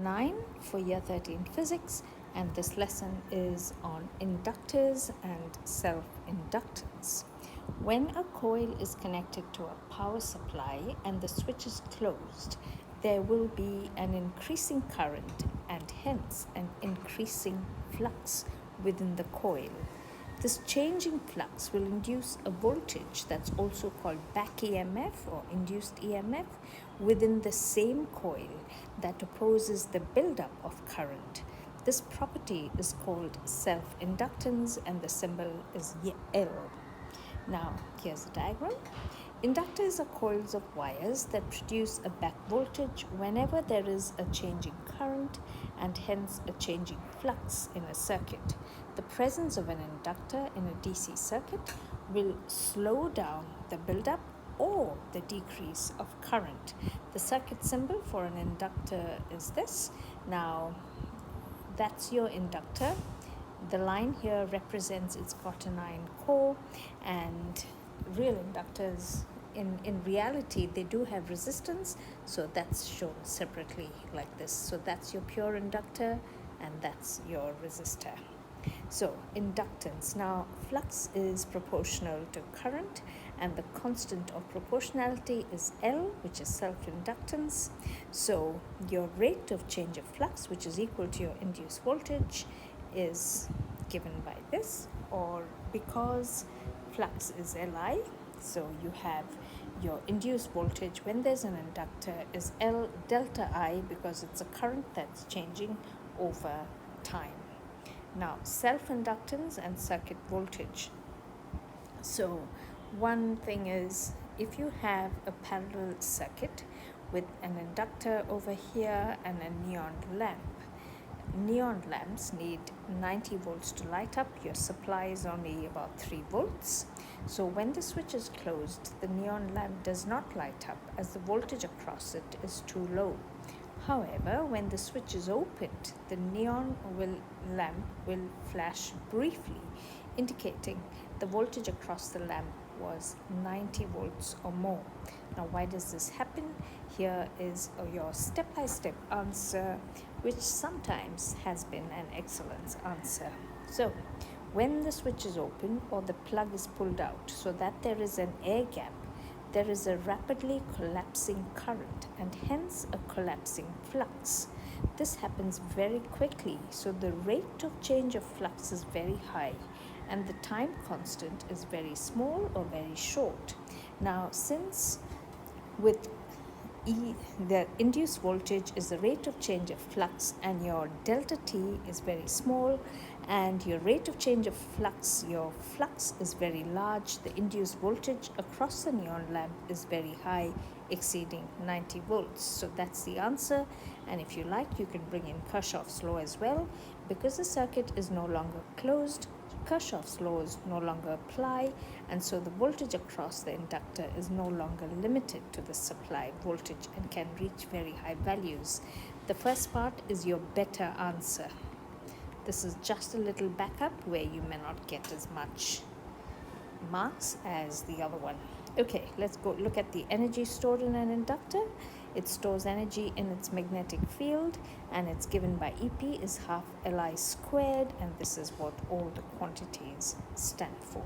9 for year 13 physics, and this lesson is on inductors and self-inductance. When a coil is connected to a power supply and the switch is closed, there will be an increasing current and hence an increasing flux within the coil. This change in flux will induce a voltage that's also called back EMF or induced EMF within the same coil that opposes the buildup of current. This property is called self-inductance and the symbol is L. Now, here's the diagram. Inductors are coils of wires that produce a back voltage whenever there is a change in current and hence a change in flux in a circuit. The presence of an inductor in a DC circuit will slow down the buildup or the decrease of current. The circuit symbol for an inductor is this. Now, that's your inductor. The line here represents its cotton iron core, and real inductors in reality they do have resistance, so that's shown separately like this. So that's your pure inductor and that's your resistor. So inductance. Now flux is proportional to current and the constant of proportionality is L, which is self-inductance. So your rate of change of flux, which is equal to your induced voltage, is given by this, or because flux is Li, so you have your induced voltage when there's an inductor is L delta I because it's a current that's changing over time. Now, self-inductance and circuit voltage. So one thing is, if you have a parallel circuit with an inductor over here and a neon lamps need 90 volts to light up. Your supply is only about 3 volts. So when the switch is closed, the neon lamp does not light up as the voltage across it is too low. However, when the switch is opened, the neon lamp will flash briefly, indicating the voltage across the lamp was 90 volts or more. Now, why does this happen? Here is your step-by-step answer, which sometimes has been an excellent answer. So, when the switch is open or the plug is pulled out so that there is an air gap, there is a rapidly collapsing current and hence a collapsing flux. This happens very quickly, so the rate of change of flux is very high and the time constant is very small or very short. Now, since with E, the induced voltage is the rate of change of flux and your delta T is very small and your rate of change of flux, your flux is very large, the induced voltage across the neon lamp is very high, exceeding 90 volts. So that's the answer, and if you like you can bring in Kirchhoff's law as well. Because the circuit is no longer closed, Kirchhoff's laws no longer apply, and so the voltage across the inductor is no longer limited to the supply voltage and can reach very high values. The first part is your better answer. This is just a little backup where you may not get as much marks as the other one. Okay, let's go look at the energy stored in an inductor. It stores energy in its magnetic field and it's given by EP is half Li squared, and this is what all the quantities stand for.